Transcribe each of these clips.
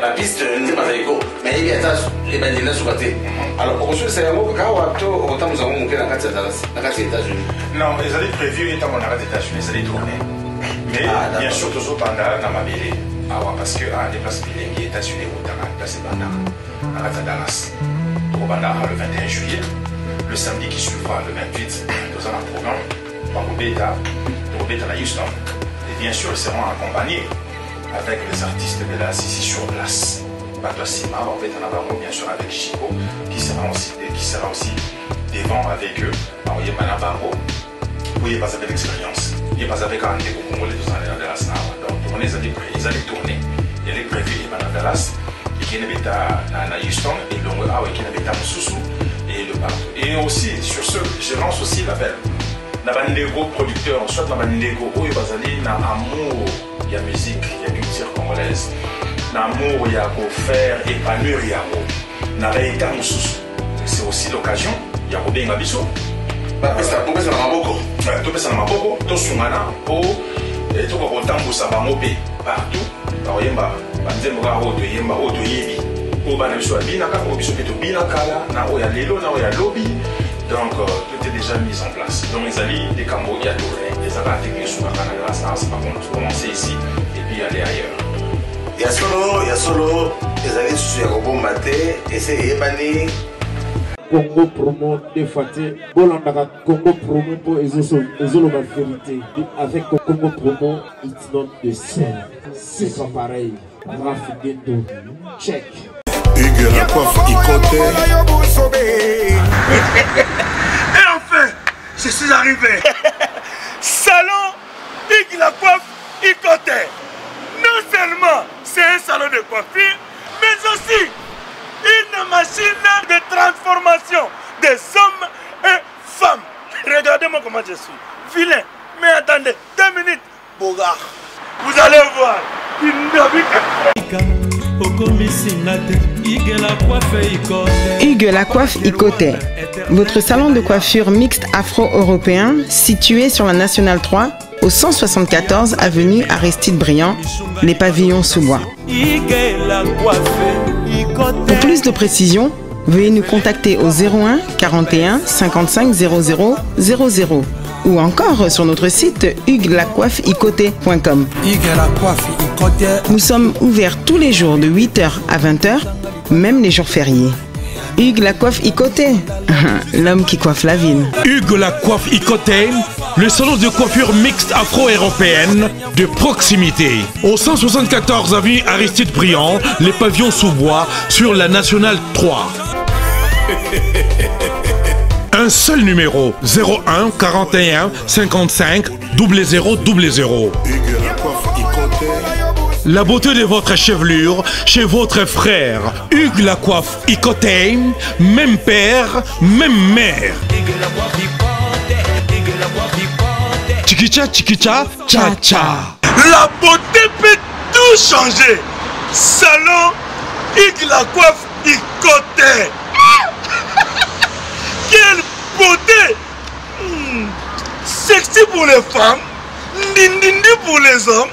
na piste nzima za iko mais il y a ça les bandits sur côté alors pour que c'est un mot quand on entend nous avons monté dans 4 États-Unis non les allaient prévus étant on arrête États-Unis les allaient tourner mais bien sûr toujours pendant na mabélé parce que des places les États-Unis ou dans la place pendant à Dallas pour le 21 juillet le samedi qui suivra le 28 dans un programme par Robeta à Houston et bien sûr ils seront accompagnés avec les artistes de la CC sur place. Batosima, bien sûr avec Chico, qui sera aussi devant avec eux. Alors, il y a Manabaro, où il n'est pas avec l'expérience. Il n'est pas avec un déco congolais de Dallas. Donc, on les allaient tourner. Il y a les prévus, il y a Dallas, qui est à Houston, et le qui est à Moussoussou, et le partout. Et aussi, sur ce, je lance aussi l'appel. Dans les gros producteurs, soit dans les gros, il y a amour. Il y a musique, il y a culture congolaise. L'amour, il y a pour faire épanouir, il y a pour c'est aussi l'occasion. Il y a Robin Gabiso. C'est un peu ça dans ma boko. Tout ça dans ma boko. Tout sungana pour tout le temps pour ça va mopé partout. Par yemba, banzemba auto yemba auto yebi. Pour banabiso binaka, pour biso peto binaka na oya lelo na oya lobby. Donc tout est déjà mis en place. Donc les alliés des Cambos, il y a tout les attaques sur la Canada, par contre commencer ici et puis aller ailleurs. Il y a solo, les alliés sur Robon Maté et c'est Ebani. Congo promo de Faté, Bolandaka Congo promo pour Ezolo la vérité. Avec Congo promo, it's not the same. C'est pas pareil. Raf Gendo, check. Hugues la coiffe, il comptait. Et enfin, je suis arrivé. Salon Hugues la coiffe, il comptait. Non seulement c'est un salon de coiffure, mais aussi une machine de transformation des hommes et femmes. Regardez-moi comment je suis. Vilain. Mais attendez, 2 minutes. Bogard. Vous allez voir. Hugues la coiffe Ikoté, votre salon de coiffure mixte afro-européen situé sur la Nationale 3 au 174 avenue Aristide Briand, les pavillons sous bois. Pour plus de précisions, veuillez nous contacter au 01 41 55 00 00 ou encore sur notre site huguelacoiffeikoté.com. Nous sommes ouverts tous les jours de 8h à 20h, même les jours fériés. Hugues la coiffe Ikoté, l'homme qui coiffe la ville. Hugues la coiffe Ikoté, le salon de coiffure mixte afro-européenne de proximité. Au 174 avenue Aristide Briand, les pavillons sous bois sur la Nationale 3. Un seul numéro, 01 41 55 00 00. La beauté de votre chevelure chez votre frère. Hugues la coiffe Ikoté, même père, même mère. Chikicha, chikicha, cha cha. La beauté peut tout changer. Salon Hugues la coiffe Ikoté. Quelle beauté! Sexy pour les femmes, dindindi pour les hommes.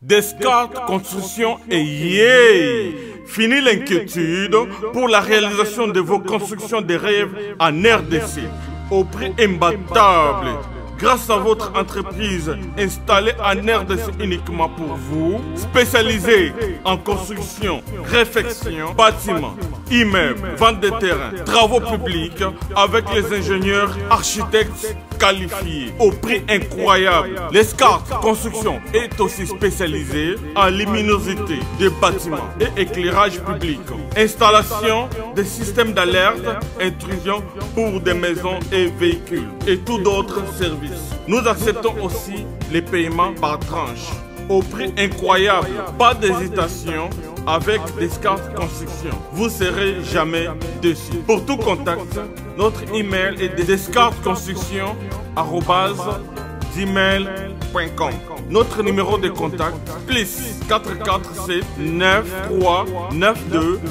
Descartes Construction et yeah! Fini l'inquiétude pour la réalisation de vos constructions de rêves en RDC au prix imbattable. Grâce à votre entreprise installée en RDC uniquement pour vous, spécialisée en construction, réfection, bâtiments, immeubles, vente de terrains, travaux publics, avec les ingénieurs architectes qualifiés au prix incroyable. Descartes Construction est aussi spécialisée en luminosité des bâtiments et éclairage public, installation des systèmes d'alerte, intrusion pour des maisons et véhicules et tout d'autres services. Nous acceptons aussi les paiements par tranche au prix incroyable. Pas d'hésitation avec Descartes Construction. Vous ne serez jamais déçus. Pour tout contact, notre email est descartesconstruction@gmail.com. Notre numéro de contact plus 447 93 92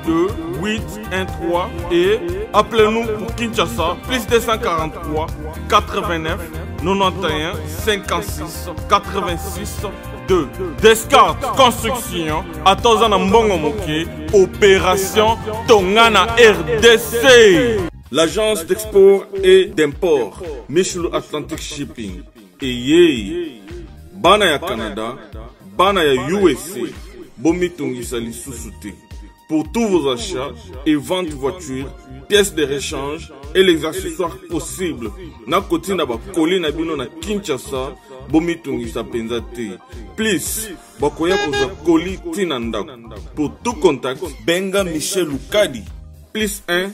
82 813 et appelez-nous pour Kinshasa plus 243 89 91 56 86 2. Descartes Construction, Atozana Mbongo Moké, Opération Tongana RDC. L'agence d'export et d'import, Michelo Atlantic Shipping. Et yé, Banaya Canada, Banaya USA, Bomitungisa Lissousouté. Pour tous vos achats et ventes de voitures, pièces de rechange et les accessoires possibles. Na koti na ba koli na bino na Kinshasa, Bomitungisa Penzate. Please, bakoya koza koli tinanda. Pour tout contact, Benga Michel Lukadi. Plus 1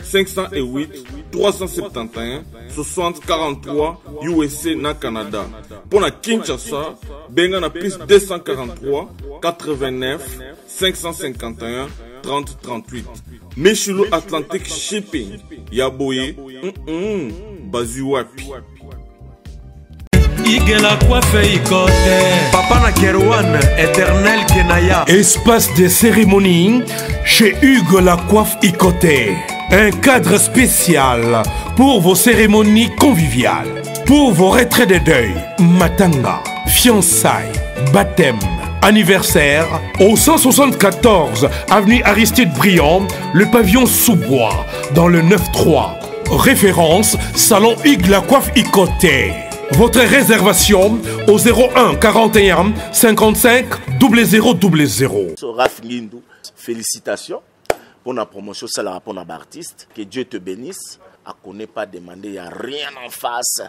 508 371 60 43 USA na Canada. Pour la Kinshasa, Benga na plus 243 89 551 30 38. Michelo Atlantic Shipping. Yaboye, Bazuapi. Papa na Kerouan, éternel Kenaya. Espace de cérémonie chez Hugues la Coiffe Ikoté. Un cadre spécial pour vos cérémonies conviviales, pour vos retraits de deuil, matanga, fiançailles, baptême, anniversaire, au 174 avenue Aristide Briand, le pavillon Sous-Bois, dans le 9-3. Référence, Salon Hugues la Coiffe Ikoté. Votre réservation au 01 41 55 0000. Raf Ngindou, félicitations pour la promotion, c'est la rapport à l'artiste. Que Dieu te bénisse. À connaît pas demander, il n'y a rien en face.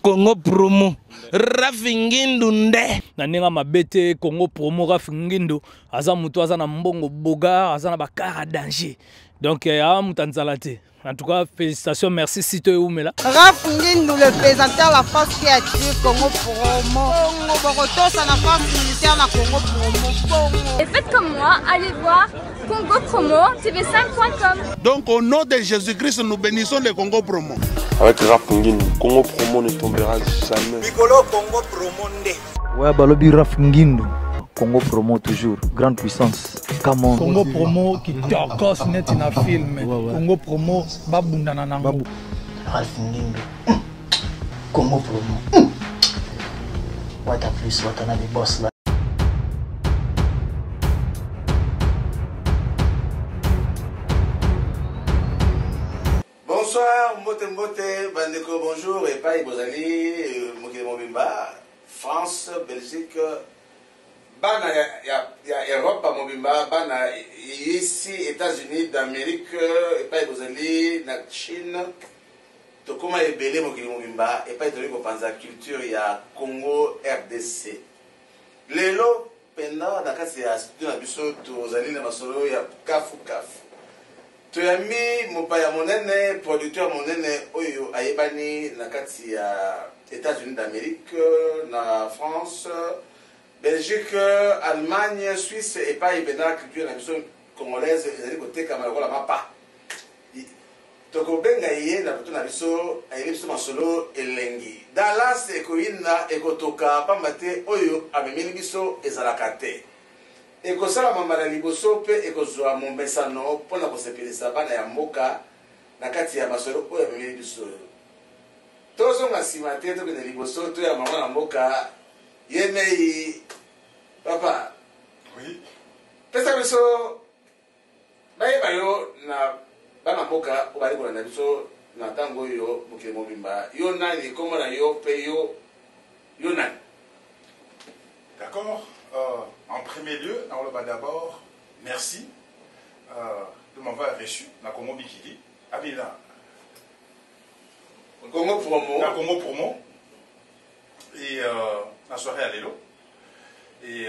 Congo promo, Raf Ngindou nde. Nanenga mabete Congo promo Raf Ngindou. Aza mutu aza na mbongo boga, aza na bakara danger. Donc ya mutanzalate. En tout cas, félicitations, merci Sito et Oumela. Raf Ngindou, le présentateur de la France qui a tué Congo Promo. Congo Boroto, c'est la France militaire de Congo Promo. Et faites comme moi, allez voir Congo Promo, tv5.com. Donc au nom de Jésus-Christ, nous bénissons le Congo Promo. Avec Raf Ngindou, Congo Promo ne tombera jamais. Piccolo Congo Promo nde. Ouais, balobi Raf Ngindou. Congo Promo toujours, grande puissance. Come on. Congo Promo qui torcos net in a film. Congo Promo babunda na nango. Raf Ngindou. Congo Promo. What a plus, what another boss là. Bonsoir, Mbote, Bandeko, bonjour, et Paï Bozali, Mokile Mobimba, France, Belgique. Bana ya Europe mobimba bana ici États-Unis d'Amérique et pas Bozali na Chine to koma ebele mokili mobimba et pas toli ko panza culture ya Congo RDC lelo penda na kasi ya studio na biso to zali na masolo ya kafu to yami mopaya monene producteur monene oyo ayebani na kati ya États-Unis d'Amérique na France Belgique, Allemagne, Suisse et pas évident la culture la mission congolaise et côté Cameroun la mapa. Toko benga yé na poto na biso ayeli biso masolo elengi. Dallas ekoyina ekotoka pambate oyo amemeli biso ezalakate. Ekosala mambala liboso pe ekozwa mombesano pona kosepelisa bana ya mboka na kati ya masolo oyo amemeli biso. Tozo ngasima te to kene liboso to ya mama na mboka Yemei, papa. Oui. Pesa biso, baye bayo na bana mboka obali ko na biso na tango yo mokile mobimba. Yo nani komo na yo pe yo nani. D'accord. En premier lieu, d'abord, merci de m'avoir reçu dans Congo Bikidi. Abila. Congo Promo. Dans Congo Promo. Et la soirée à l'élo. Et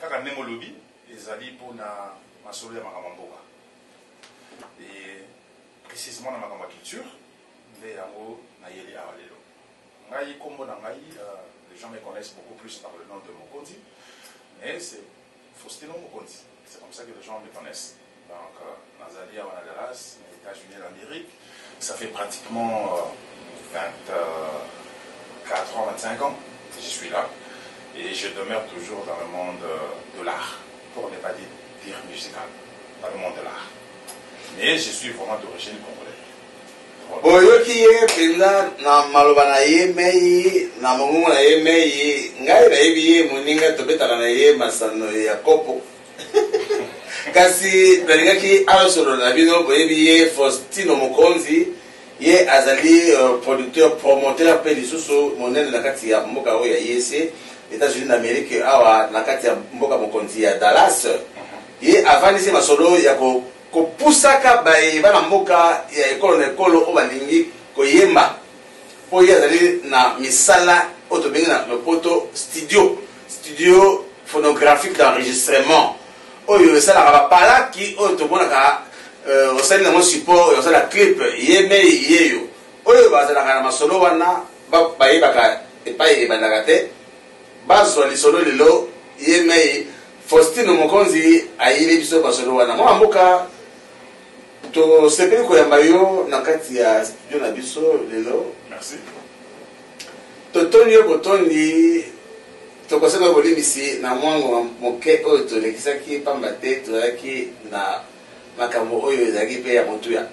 quand on est au lobby, ils allaient pour ma soirée à Makamamboka. Et précisément dans ma culture, les gens na yeli à l'élo. Ngai kombo na ngai, les gens me connaissent beaucoup plus par le nom de Mokondi, mais c'est Faustino Mokondi. C'est comme ça que les gens me connaissent. Donc, Nazali à Wanadaras, les États-Unis d'Amérique, ça fait pratiquement 24 ans, 25 ans que je suis là. Et je demeure toujours dans le monde de l'art, pour ne pas dire musical, dans le monde de l'art. Mais je suis vraiment d'origine congolaise. boyoki ye penza na maloba na ye mei na mongumu na ye mei ngai nayebi ye moninga tobetaka na ye masano ya kopo kasi nalingaki alosolo na bino boyebi ye Faustino Mokonzi ye azali producteur promoteur mpe lisusu monene na kati ya mboka oyo ya yese États-Unis d'Amérique awa na kati ya mboka mokonzi ya Dallas ye avandisi masolo ya kopusaka bana mboka ya ekolo na ekolo o balingi koyemba po ye azali na misala oyo tobengi na lopoto studio phonographique d'enregistrement oyo esalaka bapalaki oyo tomonaka osali nango support osala clip ye mei yeyo oyo bazalaka na masolo wana bayebaka epai ebandaka te bazwa lisolo lelo ye mei Faustino Mokonzi ayili biso masolo wana mwa mboka tosepeli koyamba yo na kati ya studio na biso lelo. Merci. Totondi yo botondi tokosaka bolimbisi na mwango moke oyo tolekisaki pamba te tozalaki na makambo oyo ezalaki mpe ya motuya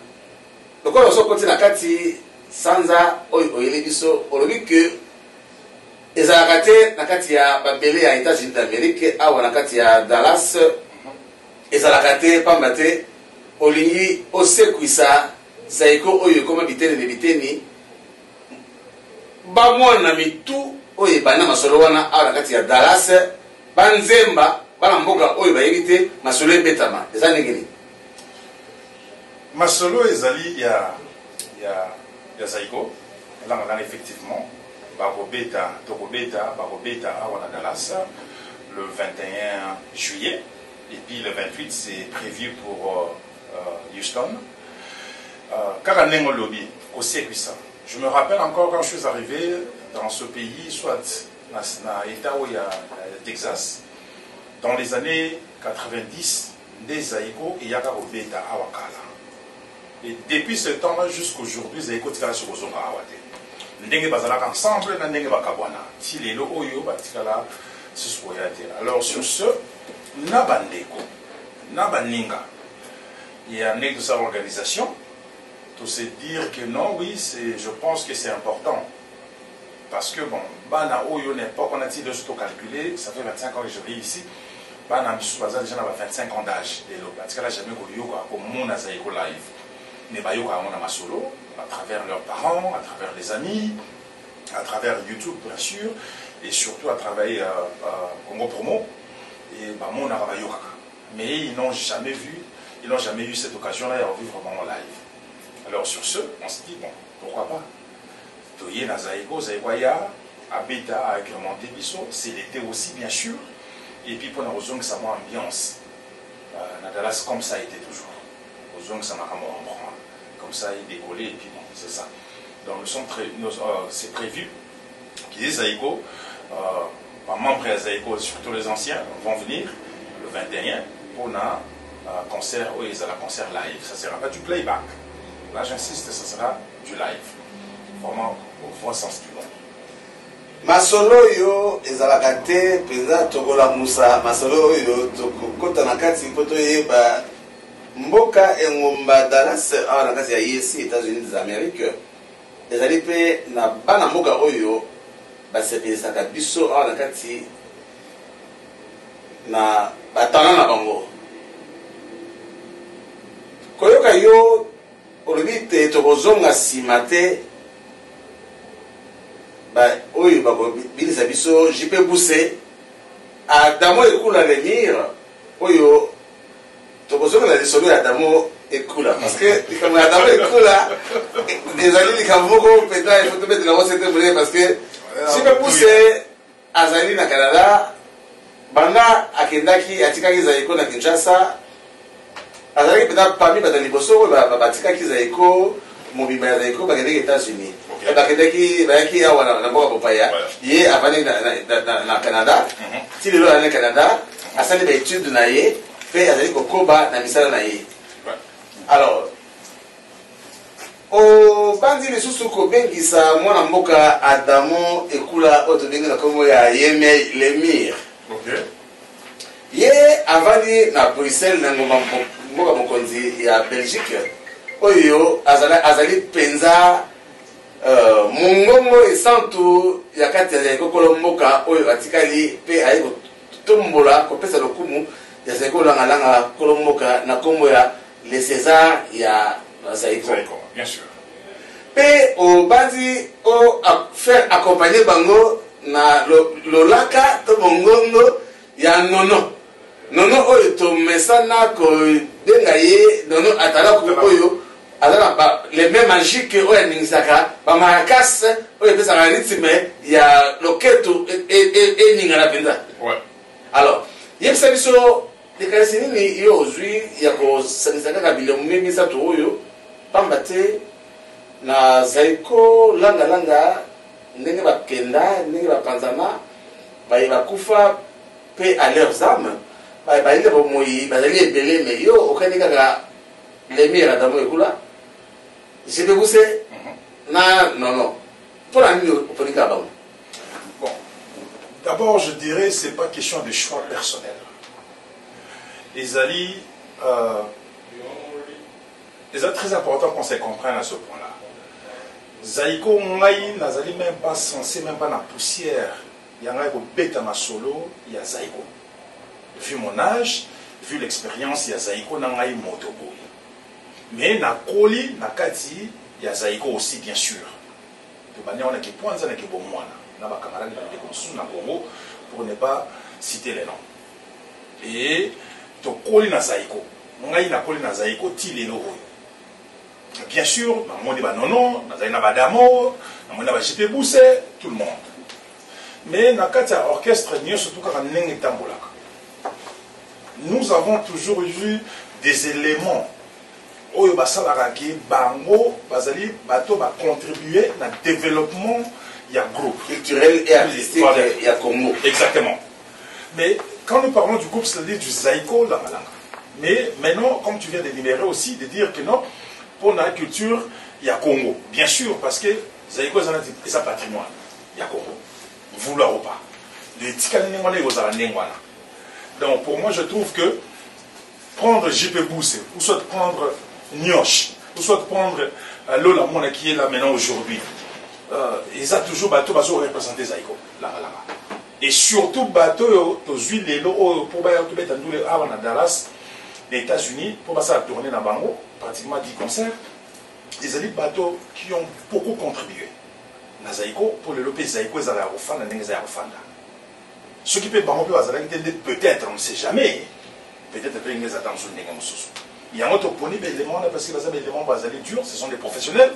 lokola osokoti na kati sanza oyo oyeli biso olobi ke ezalaka te na kati ya babele ya États-Unis d'Amérique awa na kati ya Dallas ezalaka te pamba te olingi osekwisa Zaiko oyo ekoma biteni na biteni bamwana mitu oyo ebanda masolo wana awa na kati ya Dallas banzemba bana mboka oyo bayebi te masolo ebetama eza ndenge nini? Masolo ezali ya Zaiko elangaka effectivement bakobeta awa na Dallas le 21 juillet et puis le 28 c'est prévu pour Houston. Kaka ndenge lobby kosekwisa. Je me rappelle encore quand je suis arrivé dans ce pays, soit dans l'État où il y a Texas, dans les années 90, des Zaiko et Yakaro-Beta à Wakala. Et depuis ce temps-là jusqu'aujourd'hui, Zaiko Tikala sur Ozonga Awate. Ndenge Bazalak ensemble, Ndenge Bakabwana. Tilelo Oyo Batikala Suskoyate. Alors sur ce, Nabandeko, Nabaninga, il y a un de sa organisation. Tout se dire que non, oui, je pense que c'est important. Parce que, bon, Bana Oyo n'est pas qu'on a-t-il de calculer, ça fait 25 ans que je vis ici. Bana Misuaza, déjà, on a 25 ans d'âge. Parce que là, jamais qu'on yoga, comme mon Azaïko live. Mais bah, yoga, on a ma solo, à travers leurs parents, à travers les amis, à travers YouTube, bien sûr, et surtout à travers Congo Promo. Et bah, mon yoga. Mais ils n'ont jamais eu cette occasion-là et en vivre vraiment live. Alors sur ce, on se dit, bon, pourquoi pas? Toye na Zaiko, Zaikoya, Abeta avec le Monte Bisso, c'est l'été aussi, bien sûr. Et puis pour la Ozong, ça m'a ambiance. Nadalas, comme ça a été toujours. Ozong, ça m'a vraiment comme ça, il décollait, et puis bon, c'est ça. Donc c'est prévu qu'il y ait Zaiko, membres de Zaiko, surtout les anciens, vont venir le 21 pour un concert, oui, c'est un concert live. Ça ne sera pas du playback. Là, j'insiste, ce sera du live. Vraiment, au vrai sens du mot. Masolo yo ezalaka te penza tokola musa masolo yo tokota na kati poto yeba mboka engomba Dallas awa na kati ya yesi États-Unis d'Amérique ezali pe na bana mboka oyo basepelisaka biso awa na kati na batana na bango koyoka yo olobi te tokozonga nsima te oyo bakobilisa biso JP Buse Adamo Ekula Lemir oyo tokozongela lisolo ya Adamo Ekula parce que likambo ya Adamo Ekula ezali likambo moko peta il faut tomettre yango sete bré parce que JP Buse azali na Canada banda akendaki atikaki Zaiko na Kinshasa azalaki peta parmi bato liboso oyo batikaki Zaiko mobimba ya Zaiko bakendaki États-Unis bayaki awa na mboka bopaya ye avandi na Canada ti lelo azali na Canada asali baétude na ye mpe azali kokoba na misala na ye. Alors obandi lisusu kobengisa mwana mboka Adamo Ekula oyo tobengi na kombo ya Yeme Lemir ye avandi na Bruxelles na mboka mokonzi ya Belgique oyo azali penza mongongo esantu ya kati ya Zaiko kolomboka oyo atikali pe ayi kotombola kopesa lokumu ya Zaiko langa kolomboka na kombo ya le César ya Zaiko. Bien sûr. Pe o bandi o faire accompagner bango na lolaka to mongongo ya nono oyo to mesana ko denga ye nono atala ko oyo azala ba les mêmes magiques oyo ningisaka ba maracas oyo pesa na rythme ya loketo e ningala penza. Ouais. Alors yebisa biso dekalisi nini yo ozwi ya ko sanisaka kabila mumemi sa to oyo pamba te na Zaiko langa ndenge bakenda ndenge bapanzana baye bakufa pe à leurs âmes baye le bomoyi bazali ebele me yo okani kaka lemira damo ekula je peux vous c'est na non pour la nuit oponika ba. Bon, d'abord je dirais c'est pas question de choix personnel. Les très important qu'on se comprenne à ce point-là. Zaiko ngai nazali même pas censé même pas na poussière yanga ko beta ma solo ya Zaiko. Vu mon âge, vu l'expérience ya Zaiko na ngai motobo. Mais na koli na kati ya Zaiko aussi bien sûr. To banya on a ki ponza na ki bomwana na ba camarades na de na Congo pour ne pas citer les noms. Et to koli na Zaiko. Ngai na koli na Zaiko ti lelo. Bien sûr, on dit non, on a Badamo, on a JP Boussé, tout le monde. Mais dans le orchestre, surtout quand on est nous avons toujours eu des éléments où ils ont contribué au développement du groupe culturel et artistique du Congo. Exactement. Mais quand nous parlons du groupe, c'est-à-dire du Zaiko, mais maintenant, comme tu viens d'énumérer aussi, de dire que non, pour la culture, il y a Congo. Bien sûr, parce que Zaiko c'est un patrimoine. Il y a Congo. Vouloir ou pas. Donc pour moi, je trouve que prendre JP Boussé, ou soit prendre Nyosh, ou soit prendre Lola Mona qui est là maintenant aujourd'hui, ils ont toujours bateau représenté Zaiko. Et surtout bateau, les lots pour Dallas, les États-Unis, pour ça tourner dans Bango, pratiquement 10 concerts, des alliés bateaux qui ont beaucoup contribué. Na Zaiko, pour développer Zaiko, ils allaient à Rofanda, ils allaient à Rofanda. Ce qui peut peut-être, on ne sait jamais, peut-être que les attentions il y a un autre point, parce que les éléments durs, ce sont des professionnels.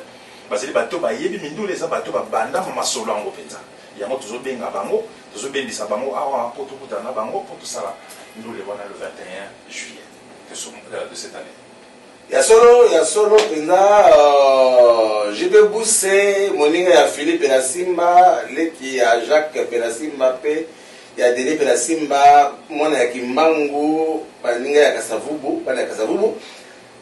Les bateaux, les bateaux, banda, masolo en Openza. Il y a un autre bien à Bango, toujours bien dit ça Bango, pour tout ça, nous les voilà le 21 juillet de cette année. Il y a solo pena JP Boussé, moninga ya Philippe Pelasimba, leki ya Jacques Pelasimba pe, ya Denis Pelasimba, mwana ya Kimbangu, baninga ya Kasavubu, bana ya Kasavubu.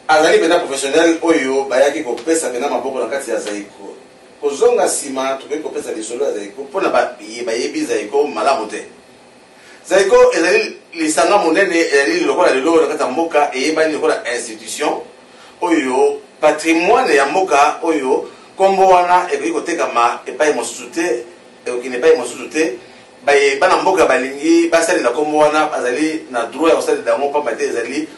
Azali pena professionnel oyo bayaki ko pesa pena maboko na kati ya Zaiko. Kozonga sima tupe ko pesa lisolo ya Zaiko pona bayebi Zaiko malamu te. Zaiko ezali lisanga monene ezali lokola lelo na kati ya mboka eyebani lokola institution oyo patrimoine ya mboka oyo kombo wana ekoki kotekama epai mosusu te ekokende epai mosusu te bana mboka balingi basalela kombo wana bazali na droit ya kosalela yango pamba te ezali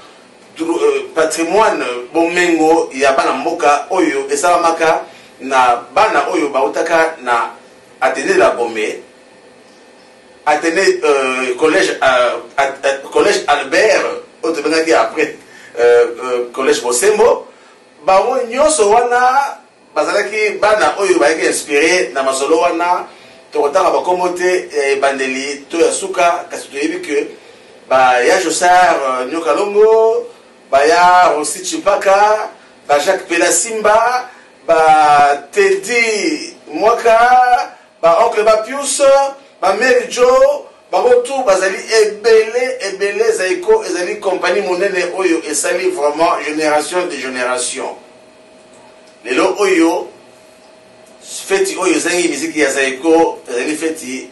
patrimoine bomengo ya bana mboka oyo esalamaka na bana oyo bautaka na Athénée la Gomé, Athénée collège Albert après collège Bosembo, bango nyonso wana bazalaki bana oyo bayaki inspiré na masolo wana tokotanga bakombo te bandeli to ya suka kasi toyebi ke ya Josar Nyokalongo, ya Rossi Chipaka, Jacques Pelasimba, Teddy Mwaka, oncle Bapius, Mary Joe, tout bazali ebele Zaiko ezali compagnie monene oyo esali vraiment génération de génération. Lelo oyo feti oyo zangi musique ya Zaiko ezali feti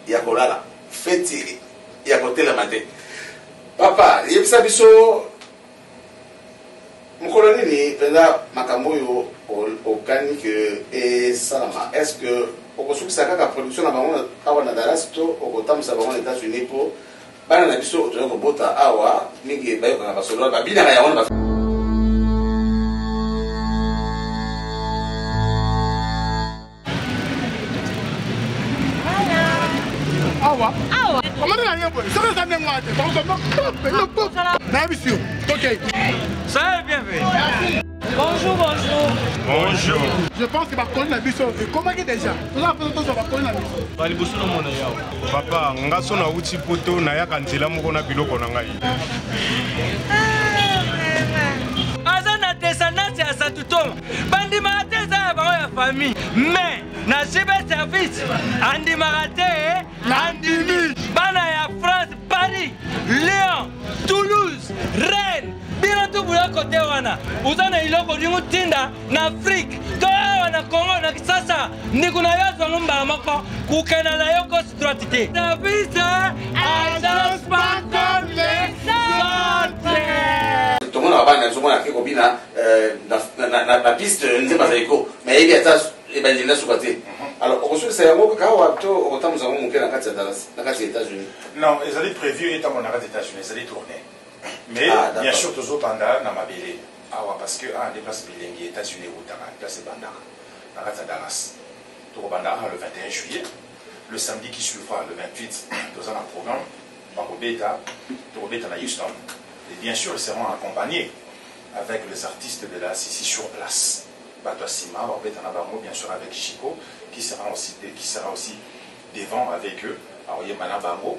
ya kolala, feti ya kotela mate. Papa, yebisa biso mkoloni nini penda makambo yo okani que et salama est-ce que okosukisa kaka production na bango awa na Dallas to okotambusa bango na États-Unis po bana na biso to kobota awa mingi bayokanga basolo babinaka yango na Awa. Awa. Comment on a rien pour ça? Ça n'est pas ça est bien fait. Bonjour, bonjour. Bonjour. Je pense que ma collègue a vu ça. Comment est déjà? Nous avons fait ça, ma collègue a vu ça. Papa, ngaso na uti poto na ya kanzela moko na biloko na ngai. Azana descendance ya Satutoma. Bandi marate za ba ya famille. Mais na cyber service andi marate andimi bana ya France, Paris, Lyon, Toulouse, Rennes. Bino tu buya kote wana. Uzana iloko lingu tinda na Afrique. Toa na Congo na Kisasa. Nikuna yazo ngumba mako kukena na yoko stratite. Na visa agence pas comme les autres. Tout le monde a pas tout le monde a fait combina na piste nzima za iko. Mais il y a ça et ben il a sous-côté. Alors on se c'est un mot kawa to autant nous avons monté dans quatre Dallas, dans quatre États-Unis. Non, ils allaient prévu étant mon arrêt États-Unis, ils allaient tourner. Mais bien sûr toujours pendant na mabele. Awa parce que des places bilingues États-Unis ou Tara, place Bandar. Dans Dallas. Tout Bandar le 21 juillet. Le samedi qui suivra le 28 dans un programme Barobeta, Torobeta à Houston. Et bien sûr, ils seront accompagnés avec les artistes de la ici sur place. Batouassima, Barobeta Nabarmo, bien sûr avec Chico, qui sera aussi devant avec eux. Alors, il y a Manabango,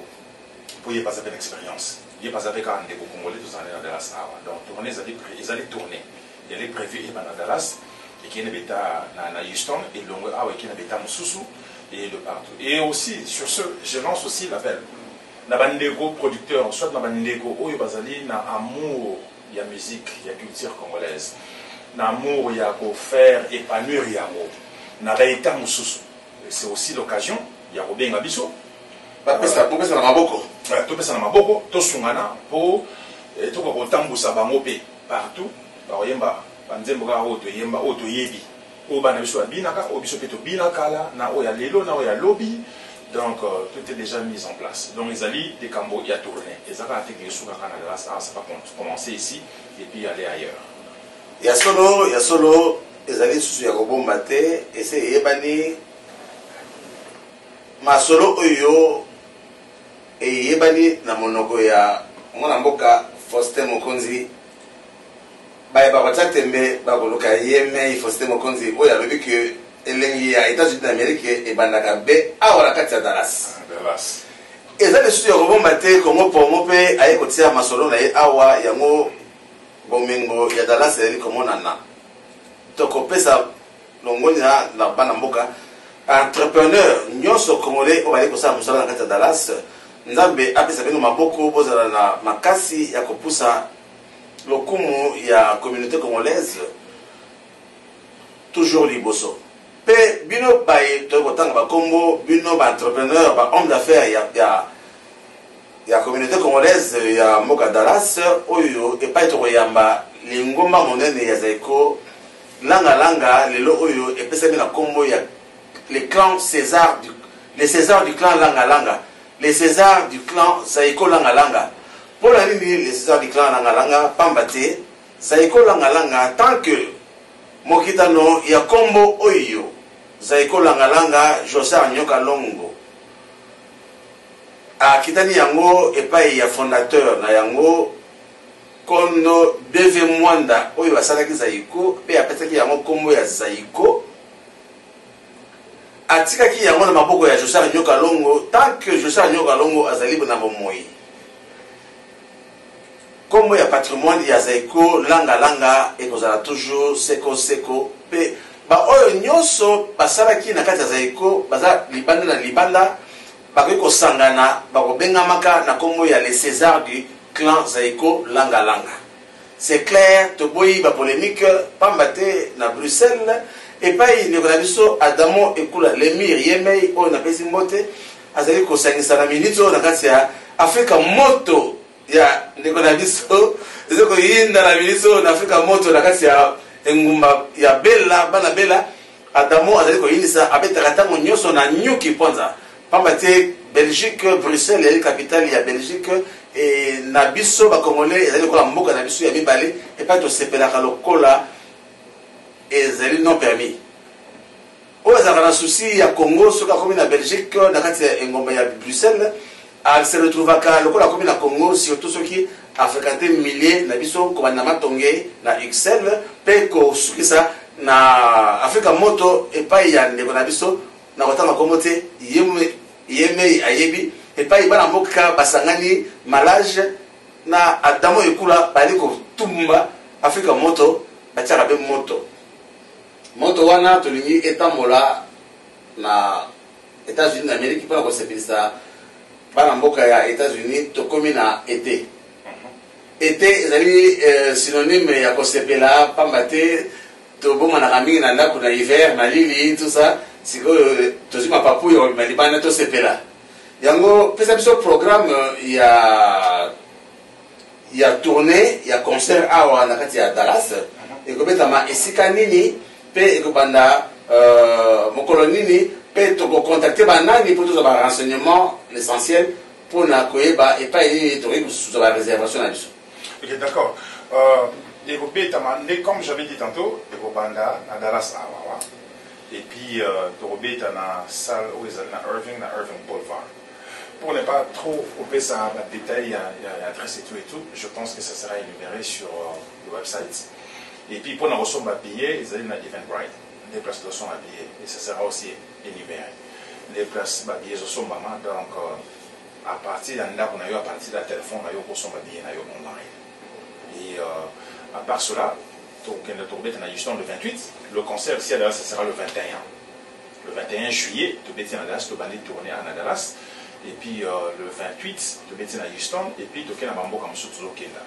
pour y passer avec l'expérience. Il y a pas avec un des Congolais, tous en dans Dallas. Donc, tourner, ils allaient tourner. Il y a prévu à Dallas, et qui est à Houston, et l'on a qui est à Moussoussou, et de partout. Et aussi, sur ce, je lance aussi l'appel. Na bandego producteur, soit na bandego oyo bazali na amour ya musique, ya culture congolaise. Na amour ya ko faire épanouir yango. Na baita mususu. C'est aussi l'occasion ya ko benga biso. Ba pesa na maboko. Ouais, to pesa na maboko, to sungana po to ko tambusa bango pe partout. Ba yemba banzembo ka oto yemba oto yebi. O bana biso binaka, o biso pe to binakala na o ya lelo na o ya lobby. Donc, tout est déjà mis en place. Donc, les alliés des Cambo, il y a tourné. Et ça va être que ça va commencer ici et puis aller ailleurs. Il y a solo, les alliés sous Yarobo Maté, et c'est Yébani, ma solo Oyo, et Yébani, na monogoya, mon amboka, Foster Mokonzi, Bayabachatembe, Baboloka Yeme, Foster Mokonzi, Oya, le but que. Elengi ya États-Unis d'Amérique et bandaka be awala kati ya Dallas. Dallas. Eza le studio robomba te Congo Promo pe aye kotia masolo na ye awa yango bomengo ya Dallas eli komonana. Toko pesa longoni na bana mboka entrepreneur nyonso congolais o bali kosala musala na kati ya Dallas. Nzambe apesa bino maboko bozala na makasi ya kopusa lokumu ya communauté congolaise toujours liboso. Pe bino baye to kotanga ba Congo bino ba entrepreneur ba homme d'affaires ya communauté congolaise ya Moka Dallas oyo e pa to yamba lingomba monene ya Zaiko langa lelo oyo e pesa bina Congo ya les clans César les César du clan langa les César du clan Zaiko langa pour la nini les César du clan langa pambate Zaiko langa tant que Mokitano ya kombo oyo Zaiko langa Josar Nyoka Longo a kitani yango epai ya fondateur na yango Kondo BV Mwanda oyo basalaki Zaiko pe apesaki yango kombo ya Zaiko atikaki yango na maboko ya Josar Nyoka Longo tant que Josar Nyoka Longo azali na bomoi kombo ya patrimoine ya Zaiko langa ekozala toujours seko pe ba oyo nyonso basalaki na kati ya Zaiko baza libanda bakoki kosangana bakobengamaka na kombo ya les César du clan Zaiko langa c'est clair toboyi ba polémique pambate na Bruxelles epai ndeko na biso Adamo Ekula Lemir Yemei oyo napesi mbote azali kosangisa na minute oyo na kati ya Afrika moto ya ndeko na biso ezoko yinda na biso na Afrika moto na kati ya engumba ya bela bana bela Adamo azali ko yinisa abetaka tango nyonso na nyuki ponza pamba te Belgique Bruxelles est la capitale ya Belgique et na biso ba congolais ezali ko la mboka na biso ya mibale et pas to sepelaka lokola ezali non permis o ezaka na souci ya Congo soka komi na Belgique na kati ya engomba ya Bruxelles a se retrouvaka lokola komi na Congo surtout ceux qui a fréquenté milliers na biso ko na matonge na XL pe ko sukisa na Afrika moto et pas ya ndeko na biso na kotanga Congo te yeme ayebi et pas ibana mboka basangani malage na Adamo ekula bali ko tumba Afrika moto batiaka be moto wana tolingi etambola na États-Unis d'Amérique pour ko sepelisa bana mboka ya États-Unis tokomi na été ezali synonyme ya kosepela pamba te tobomanaka mingi na ndako na hiver na lili tout ça sikoyo tozwi mapapu ya malibana tosepela yango pesa biso programme ya tournée ya concert awa na kati ya Dallas ekobetama esika nini pe ekobanda mokolo nini pe tokocontacte banani po tozwa barenseignement l'essentiel mpona koyeba epai nini tokoki kozwa baréservation na biso. Ok, d'accord. Comme j'avais dit tantôt, Banda à Dallas, et puis Torobé est dans salle où ils sont à Irving Boulevard. Pour ne pas trop couper ça en détail, il y a l'adresse et tout, je pense que ça sera énuméré sur le website. Et puis pour nous recevoir un billet, ils allaient dans Eventbrite, les places de son billets, et ça sera aussi énuméré. Les places de billets sont maman, donc à partir d'un là, on a eu à partir d'un téléphone, on a eu pour son billet, on a eu online. Et à part cela, le Tourbet en Houston le 28, le concert ici à Dallas, ça sera le 21. Le 21 juillet, Tourbet en Dallas, le bandit tourné à Dallas. Et puis le 28, Tourbet en Houston, et puis Tourbet en Bambo comme Soutouzo Kenda.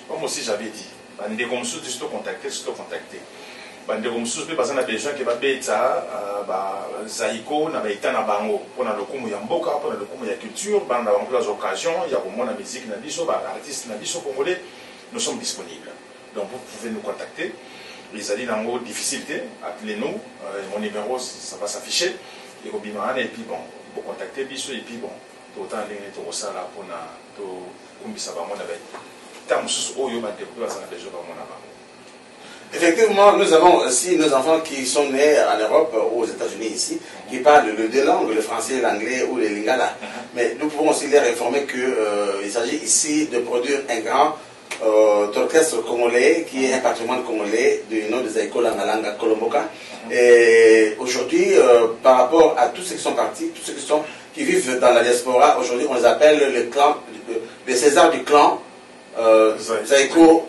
Comme aussi j'avais dit, bandit comme Soutouzo, c'est contacté. Bandit comme Soutouzo, parce qu'on a besoin que Babeta, Zaïko, Nabaïta, Nabango, pour le coup, il y a Mboka, pour le coup, il y a culture, il y a des occasions, il y a au moins la musique, l'artiste, l'artiste congolais. Nous sommes disponibles. Donc vous pouvez nous contacter. Les alliés dans vos difficultés, appelez-nous. Mon numéro, ça va s'afficher. Et puis bon, vous contactez Bissou et puis bon, autant de gens qui sont là pour Effectivement, nous avons aussi nos enfants qui sont nés en Europe ou aux États-Unis ici, qui parlent les deux langues, le français, l'anglais ou le lingala. Mais nous pouvons aussi les informer qu'il s'agit ici de produire un grand orchestre congolais qui est un patrimoine congolais du nom de Zaïko Langalanga Kolomboka. Et aujourd'hui, par rapport à tous ceux qui sont partis, tous ceux qui vivent dans la diaspora, aujourd'hui on les appelle les Césars du clan Zaïko.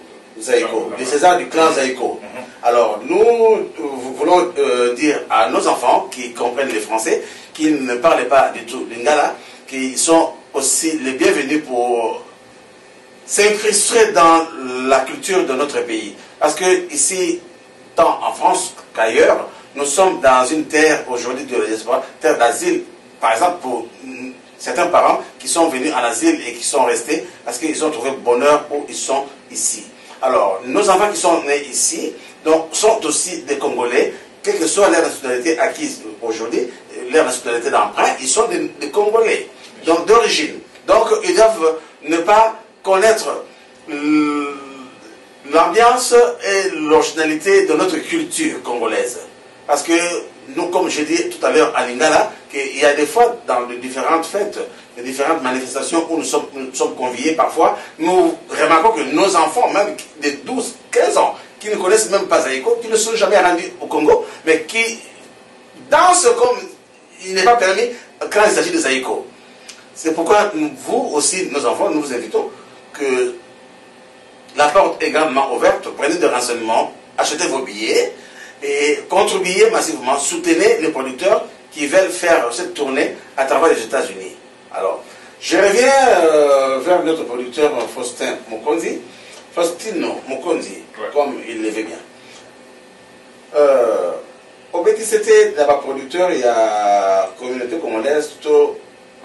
Les Césars du clan Zaïko. Alors nous voulons dire à nos enfants qui comprennent le français, qui ne parlent pas du tout lingala, qui sont aussi les bienvenus pour s'incruster dans la culture de notre pays. Parce que ici, tant en France qu'ailleurs, nous sommes dans une terre aujourd'hui de la diaspora, terre d'asile. Par exemple, pour certains parents qui sont venus en asile et qui sont restés parce qu'ils ont trouvé bonheur où ils sont ici. Alors, nos enfants qui sont nés ici donc, sont aussi des Congolais, quelle que soit leur nationalité acquise aujourd'hui, leur nationalité d'emprunt, ils sont des Congolais, donc d'origine. Donc, ils doivent ne pas connaître l'ambiance et l'originalité de notre culture congolaise. Parce que nous, comme je dis tout à l'heure à Lingala, qu'il y a des fois dans les différentes fêtes, les différentes manifestations où nous sommes conviés parfois, nous remarquons que nos enfants, même de 12, 15 ans, qui ne connaissent même pas Zaïko, qui ne sont jamais rendus au Congo, mais qui dansent comme il n'est pas permis quand il s'agit de Zaïko. C'est pourquoi vous aussi, nos enfants, nous vous invitons que la porte est grandement ouverte, prenez des renseignements, achetez vos billets et contribuez massivement, soutenez les producteurs qui veulent faire cette tournée à travers les États-Unis. Alors, je reviens vers notre producteur Faustino Mokonzi, comme il le veut bien. Au BTCT, d'abord producteur, il y a communauté congolaise, tout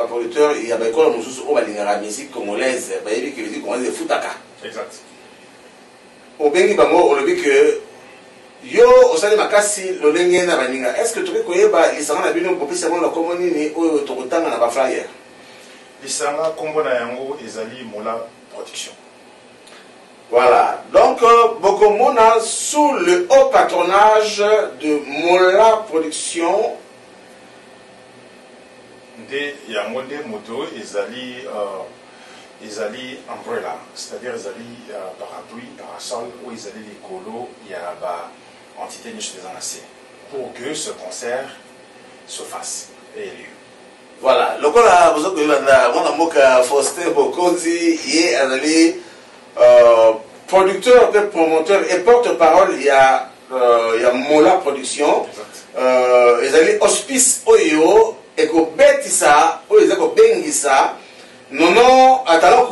producteur il y a ba école mosusu o balingaka musique congolaise ba yebi que musique congolaise efutaka. Exact. Obengi bango olobi que yo osali makasi lolenge na baninga. Est-ce que tu peux koyeba lisanga na bino popesa mo la komoni ni oyo tokotanga na ba flyer? Lisanga kombo na yango ezali Mola Production. Voilà, donc Bokomona sous le haut patronage de Mola Production. De Yangonde Moto, ezali umbrella, c'est-à-dire ezali parapluie, parasol, ou ezali les colos, il y a entité niche des anacées, pour que ce concert se fasse et ait lieu. Voilà, le coup là, vous avez vu, Faustin Bokonzi, il est producteur, promoteur et porte-parole, il y a Mola Production, ils allaient hospice Oyo, et que Betisa, ou ils allaient Bengisa, non, attends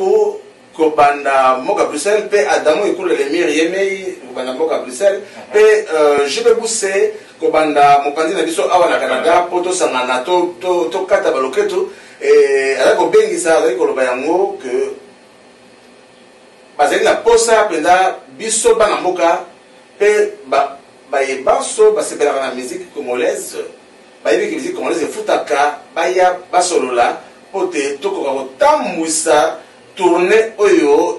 que Banda Moka Bruxelles, pe Adamo et Koule les Mire Yemei, Banda Moka Bruxelles, pe je vais pousser que Banda Mopandi Nabiso Awana Canada, Poto Sangana, to Kata Baloketo, et avec Bengisa, avec Kolobayango, que bazali na posa penda biso bana mboka pe bayebaso basepelaka na musique congolaise bayebi musique congolaise efutaka baya basolola po te tokoka kotambwisa tourne oyo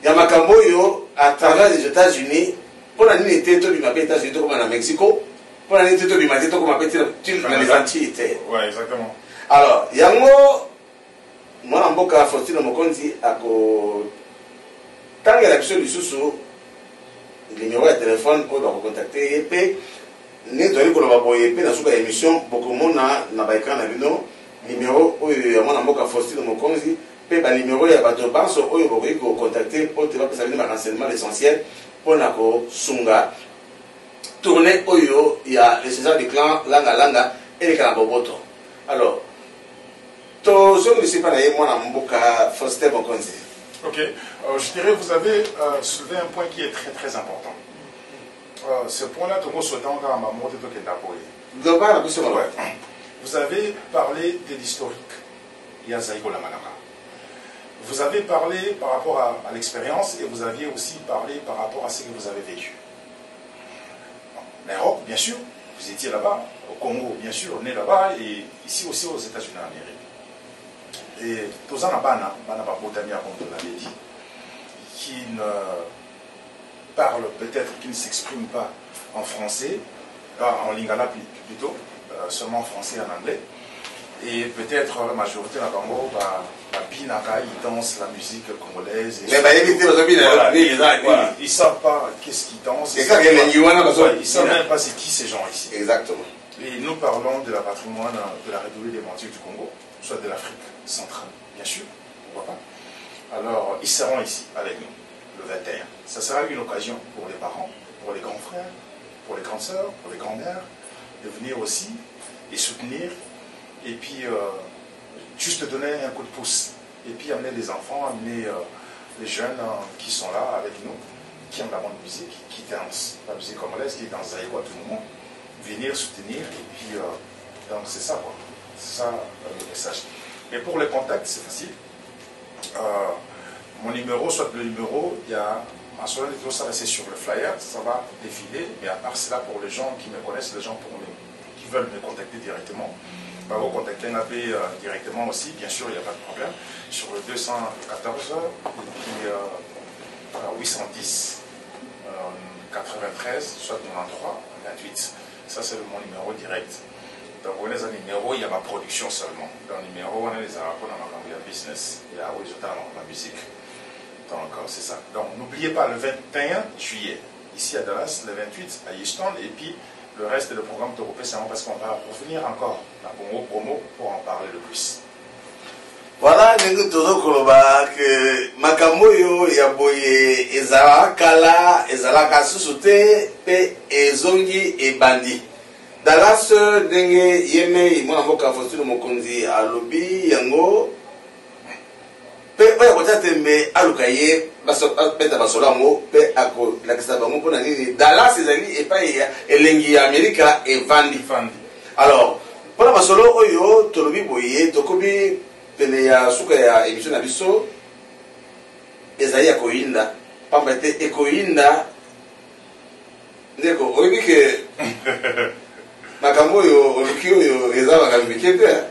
ya makambo oyo à travers les États-Unis mpona nini te tobima pe États-Unis tokoma na Mexico mpona nini te tobima te tokoma pe na les Antilles te. Ouais, exactement. Alors yango mwana mboka Faustino Mokonzi ako tangela biso lisusu numéro ya téléphone oyo bakocontacte ye mpe nde toyali koloba boye mpe na suka ya émission bokomona na baekran na bino numéro oyo ya mwana mboka Faustino Mokonzi mpe banuméro ya bato banso oyo bokoki kocontacte mpo te bapesa bino barenseignement l'essentiel mpona kosunga tourne oyo ya le César du clan langa eleka na boboto. Alors je ne sais pas Faustin Bokonzi. Ok, je dirais vous avez soulevé un point qui est très très important. Ce point-là, vous avez parlé de l'historique. Vous avez parlé par rapport à l'expérience et vous aviez aussi parlé par rapport à ce que vous avez vécu. L'Europe, bien sûr, vous étiez là-bas. Au Congo, bien sûr, on est là-bas. Et ici aussi aux États-Unis d'Amérique. Et tous en Bana, comme vous l'avez dit, qui ne parle peut-être, qui ne s'exprime pas en français, en lingala plutôt, seulement en français et en anglais. Et peut-être la majorité de Congo, Binaka, ils dansent la musique congolaise. Ils ne savent pas qu'est-ce qu'ils dansent. Ils ne savent même pas c'est qui ces gens ici. Exactement. Et nous parlons de la patrimoine de la République démocratique du Congo, soit de l'Afrique centrale, bien sûr, pourquoi pas. Alors, ils seront ici avec nous, le 21. Ça sera une occasion pour les parents, pour les grands frères, pour les grandes sœurs, pour les grands-mères, de venir aussi les soutenir, et puis juste donner un coup de pouce, et puis amener les enfants, amener les jeunes qui sont là avec nous, qui aiment la bonne musique, qui dansent la musique congolaise, qui dansent à tout le monde, venir soutenir, et puis donc c'est ça quoi. C'est ça le message. Et pour les contacts, c'est facile. Mon numéro, soit le numéro, il y a un seul numéro, ça va c'est sur le flyer, ça va défiler. Mais à part cela, pour les gens qui me connaissent, les gens qui veulent me contacter directement, bah, vous contactez NAP directement aussi, bien sûr, il n'y a pas de problème. Sur le 214 et puis 810 93, soit 93 28. Ça, c'est mon numéro direct. Donc, on a un numéro, il y a ma production seulement. Dans le numéro, on a les rapports dans ma business. Il y a où ils ont ma musique. Donc, c'est ça. Donc, n'oubliez pas, le 21 juillet, ici à Dallas, le 28 à Houston, et puis le reste du programme européen, c'est parce qu'on va revenir encore à Congo Promo pour en parler le plus. Voilà, nous tous koloba que makamoyo ya boye ezala kala ezala kasusute pe ezongi ebandi. Dallas denge yeme mwana mboka Faustino Mokonzi alobi yango pe oya kota tembe alukaye baso peta basolamo pe ako lakisa bango pona nini Dallas ezali epai ya elengi ya Amerika evandi. Alors Pour la masolo oyo tolobi boye tokobi pene ya suka ya émission na biso ezali ya koyinda pamba te ekoyinda ndeko oyebi ke makambo oyo oluki oyo eza makambo mike te.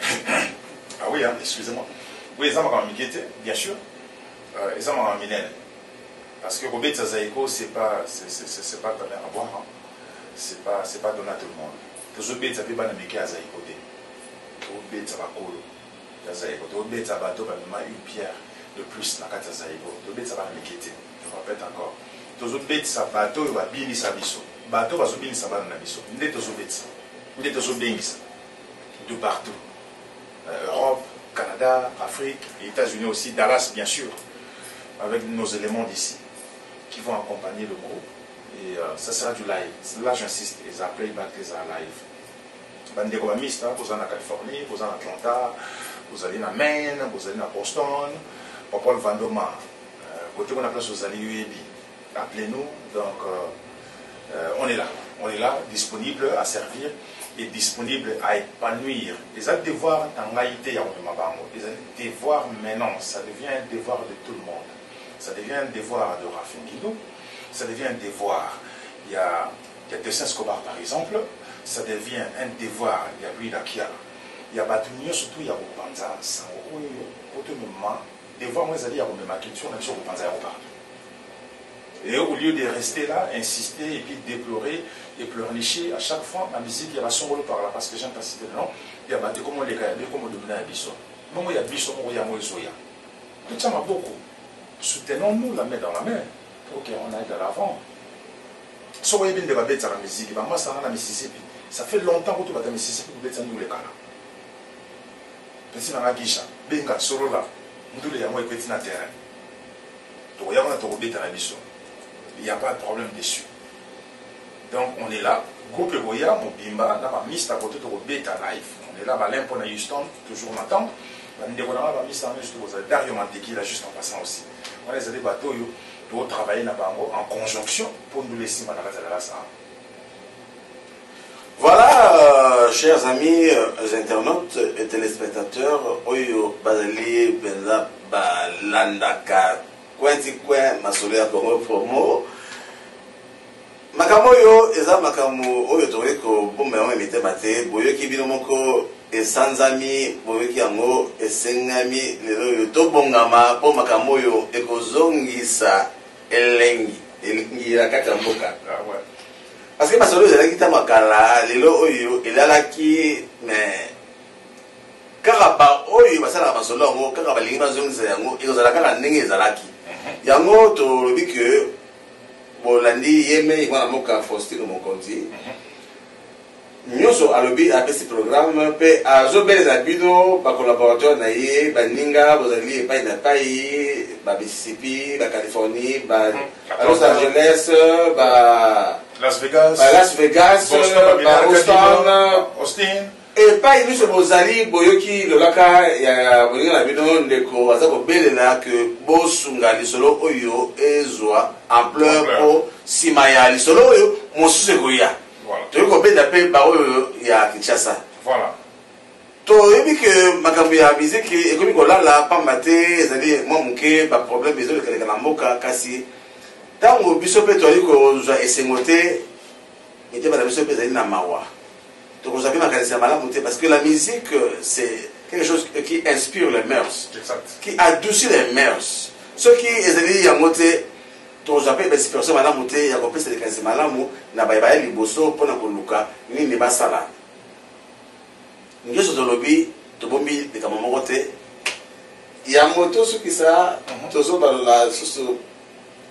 Ah oui, hein, excusez-moi. Oui, ça m'a bien sûr. Ça m'a parce que Robert Zazaïko, c'est pas donné à boire. Hein. C'est pas donné à tout le monde. Tous les bêtes, ça peut pas n'importe à Zaïko. Tous les bêtes, ça va coller. Zaïko. Tous les bêtes, ça va donner une pierre de plus dans la Zaïko. Tous les bêtes, ça va n'importe. Je répète encore. Tous les bêtes, ça va bateau, va bien sa biso. Bateau va subir sa banane biso. N'est tous les bêtes. N'est tous les bêtes. De partout. Europe, Canada, Afrique, les États-Unis aussi, Dallas bien sûr, avec nos éléments d'ici qui vont accompagner le groupe. Et ça sera du live. Là j'insiste, les playback, les live. Bande mixte, vous allez en Californie, vous allez en Atlanta, vous allez en Maine, vous allez en Boston, Paul Vandoma, côté on a place vous allez UAB. Appelez-nous, donc on est là, disponible à servir et disponible à épanouir. Les devoirs dans l'AIT, les devoirs maintenant, ça devient un devoir de tout le monde. Ça devient un devoir de Rafinguido, ça devient un devoir. Il y a Dessin Escobar par exemple, ça devient un devoir. Il y a lui Dakia, il y a Batunio, surtout il y a Bopanza, ça autrement. Devoir, moi, c'est-à-dire il y a ma culture, même sur Bopanza et Et au lieu de rester là, insister et puis déplorer et pleurnicher à chaque fois, ma musique, il y a la sombre par là, parce que j'aime pas citer le nom, il y a des comment les gars, comment dominer à Bisso. Non, il y a Bisso, il y a Moïsoya. Tout ça m'a beaucoup. Soutenons-nous la main dans la main pour qu'on aille de l'avant. Si vous avez bien de la musique, moi, ça va à Mississippi. Ça fait longtemps que tu vas à Mississippi, vous êtes nous les cas là. Petit dans la guicha, benga, solo là, nous les avons écouté dans le terrain. Donc, il y a un Bisso. Il n'y a pas de problème dessus. Donc on est là, groupe Goya, mon bimba, là, ma mise à côté de Beta Life. On est là, l'impo à Houston, toujours en attente. On est là, ma mise à Dario Manteki, là, juste en passant aussi. On est allé bateau, pour travailler là-bas en conjonction pour nous laisser mal à la salle. Voilà, chers amis internautes et téléspectateurs, Oyo Bazali Benza Balandaka. Kwen masolo ya Congo Promo makambo yo eza makambo oyo tokoki kobomba yango emitema te boyoki bino moko esanzami boyoki yango esengami lelo oyo tobongama mpo makambo oyo ekozongisa elengi ya kati ya mboka parce que masolo ezalaki ntango kala lelo oyo elalaki mais kaka ba oyo basalaka masolo yango kaka balingi bazongisa yango ekozala kaka ndenge ezalaki yango tolobi ke bolandi yeme ikwana moka Faustine Mokonzi nyonso alobi apesi programme mpe azobeleza bino bacolaborateur na ye baninga bozali epai na epai Mississippi, Californie, Los Angeles, Las Vegas, Austin. Et pas une chose bozali boyoki lolaka ya bolinga na bino ndeko aza ko belela que bosunga lisolo oyo ezwa ampleur po simaya lisolo oyo mosusu koya. Voilà. To ko benda pe ba oyo ya Kinshasa. Voilà. To yebi que makambo ya musique ekomi ko lala pambate ezali mo muke ba problème ezoli kala na mboka kasi tango biso pe to yiko zwa esengote ite ba biso pe ezali na mawa. Parce que la musique, c'est quelque chose qui inspire les mœurs, qui adoucit les mœurs. Ce qui est dit, il y a monté, tout ça peut être personne à monter, il y a compris c'est des malamu, n'a pas eu les bossos pour nous luka, ni ne pas ça là. Nous sommes dans le lobby, tout bon bi de comme monter. Il y a moto ce qui ça, tout ça dans la sous,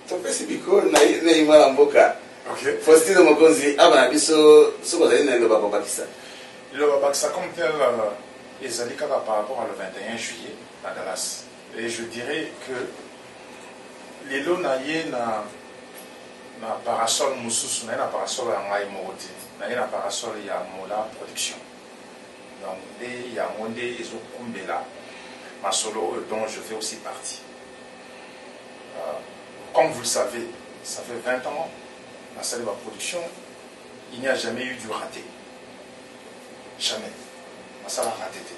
tout fait c'est bico, n'a pas mboka. Okay. Faustine Mokonzi, abana biso soko zali na loba babakisa. Le babakisa comme tel les alika par rapport à le 21 juillet à Dallas. Et je dirais que les lots naïe na parasol mususu na parasol ya ngai moti. Na parasol ya mola production. Donc il y a monde ezo kumbela ma solo dont je fais aussi partie. Comme vous le savez, ça fait 20 ans la salle de ma production, il n'y a jamais eu du raté. Jamais. masala raté te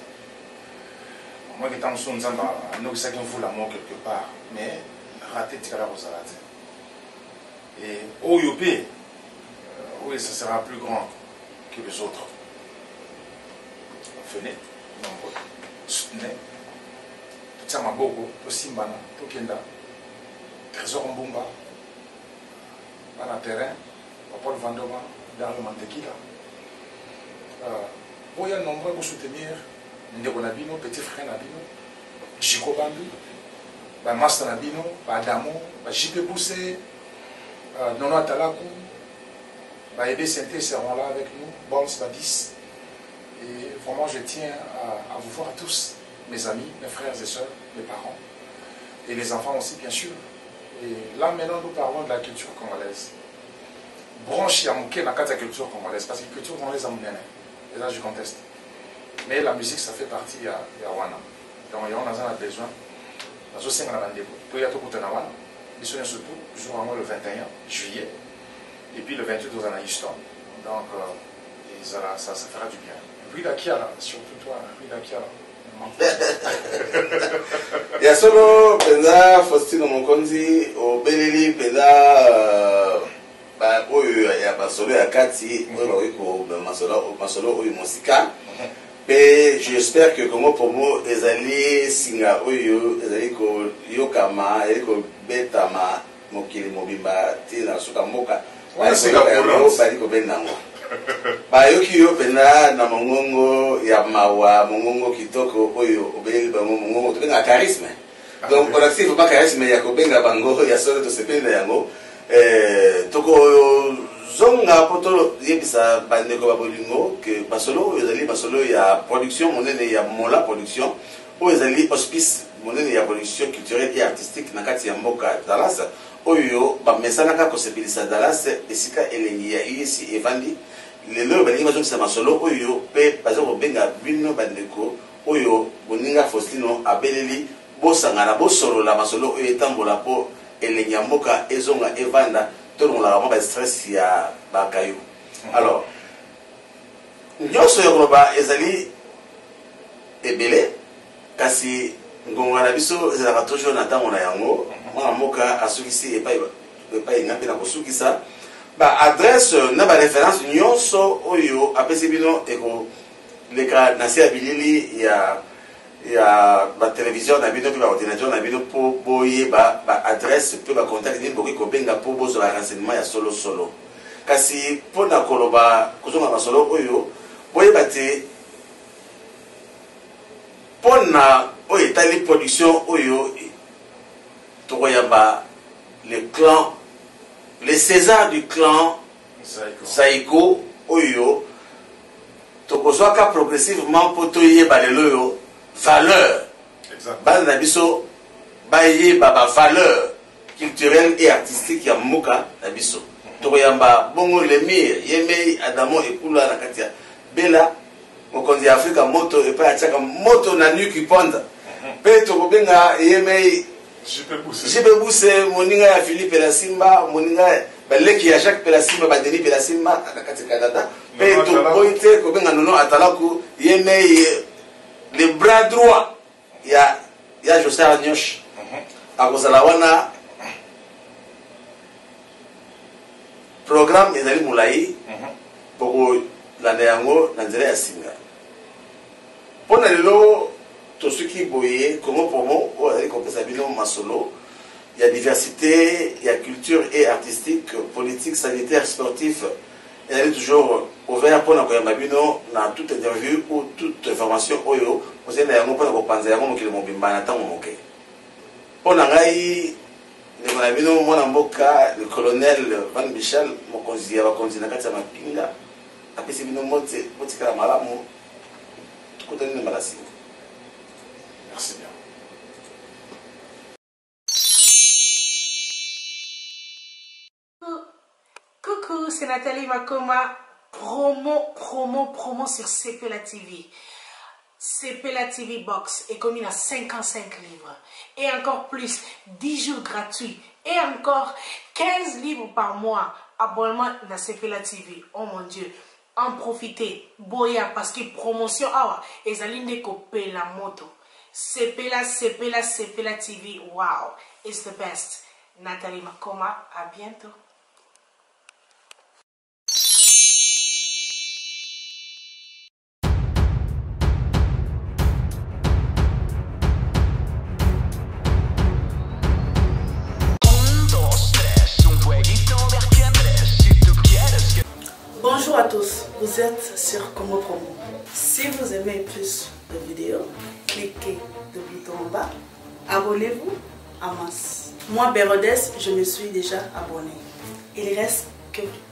moi qui t'en sonne nzamba anokisaki mvula mo quelque part mais raté tikala kozala te et oyo pe oui ça sera plus grand que les autres venez nombreux soutenez totia maboko tosimbana tokenda trésor mbumba bana terrain Paul Vandoma Dario Mantequila oya nombreux pour soutenir ndeko na bino petit frère na bino Chico Bambi ba master na bino ba Adamo ba JP Boussé Nono Atalaku ba Ebe Sainté seront là avec nous Bols Badis et vraiment je tiens à vous voir tous mes amis mes frères et sœurs mes parents et les enfants aussi bien sûr et là maintenant nous parlons de la culture congolaise branche ya moke na kati ya culture congolaise parce que culture congolaise a monene et là je conteste mais la musique ça fait partie ya wana donc on a besoin nazosenga na bandeko toya tokutana wana biso surtout jour yango le 21 juillet et puis le 28 dans un Houston donc ça fera du bien Rue d'Akiala surtout toi Rue d'Akiala ya solo penza Faustino Mokonzi obeleli penza ba oyo ya basolo ya kati oyo bawiko masolo oyo mosika pe j'espère que Congo Promo ezali singa oyo ezali ko yokama ezali betama mokili mobimba tina suka mboka bali ko benango bayoki yo pena na mongongo ya mawa mongongo kitoko oyo obeli bango mongongo to benga charisme donc on active pas charisme ya ko benga bango ya solo to sependa yango toko zonga poto yebisa bandeko babolingo que basolo ezali basolo ya production monene ya mola production o ezali hospice monene ya production culturelle et artistique na kati ya mboka Dallas oyo ba mesana ka kosepelisa Dallas esika elengi ya ici evandi lelo balingi bazokisa masolo oyo pe bazoko benga bino bandeko oyo boninga Faustino abeleli bosangana bosolola masolo oyo etambola po elengi ya mboka ezonga evanda tout la ba stress ya bakayo alors nyoso yokoloba ezali ebele kasi ngonga na biso ezalaka toujours na ntango na yango mwana moka asukisi epai ngapi na kosukisa ba adresse na ba référence nyonso oyo apesi bino eko leka na se abilili ya ba télévision na bino pe ba ordinateur na bino po boye ba adresse pe ba contact ni boki ko benga po bozo la renseignement ya solo kasi pona koloba kozonga ba solo oyo boye bate pona oyo tali production oyo tokoyamba le clan les César du clan Zaiko oyo tokozwaka progressivement po toyeba lelo yo valeur base na biso baye ba valeur culturelle et artistique ya muka na biso tokoyamba bongo lemir yemei Adamo ekula na katia bela mokonzi ya Afrika moto epa achaka moto na nuki ponda pe tokobenga yemei Jipe Boussé moninga ya Philippe la Simba moninga baleki ya Jacques Pelasimba ba Denis Pelasimba na katia Canada pe tokoite kobenga Nono Atalaku yemei le bras droit ya José Agnosh akozala wana programme ezali mulai poko landa yango na nzela ya singa pona lelo tosuki boye Congo Promo o ezali kopesa bino masolo ya diversité ya culture et artistique politique sanitaire sportif ezali toujours ouvert pour koyamba bino na toute interview ou toute information oyo ozenda yango pona kopanza yango mokili mobimba na ntango moke pona ngai ndeko na bino mwana mboka le colonel Van Michel mokonzi ya bakonzi na kati ya mapinga apesi bino mote botikala malamu tukutani na malasi. Merci bien. Coucou, c'est Nathalie Makoma. Promo sur CPLA TV. CPLA TV Box est commis à 55 livres. Et encore plus, 10 jours gratuits. Et encore 15 livres par mois. Abonnement dans CPLA TV. Oh mon Dieu. en profiter. Boya parce que promotion awa ezali ndeko pe la moto. Sepela TV. Wow, it's the best. Nathalie Makoma, à bientôt. Bonjour à tous, vous êtes sur Congo Promo. Si vous aimez plus de vidéos, cliquez le bouton en bas, abonnez-vous en masse. Moi, Bérodes, je me suis déjà abonné. Il reste que vous.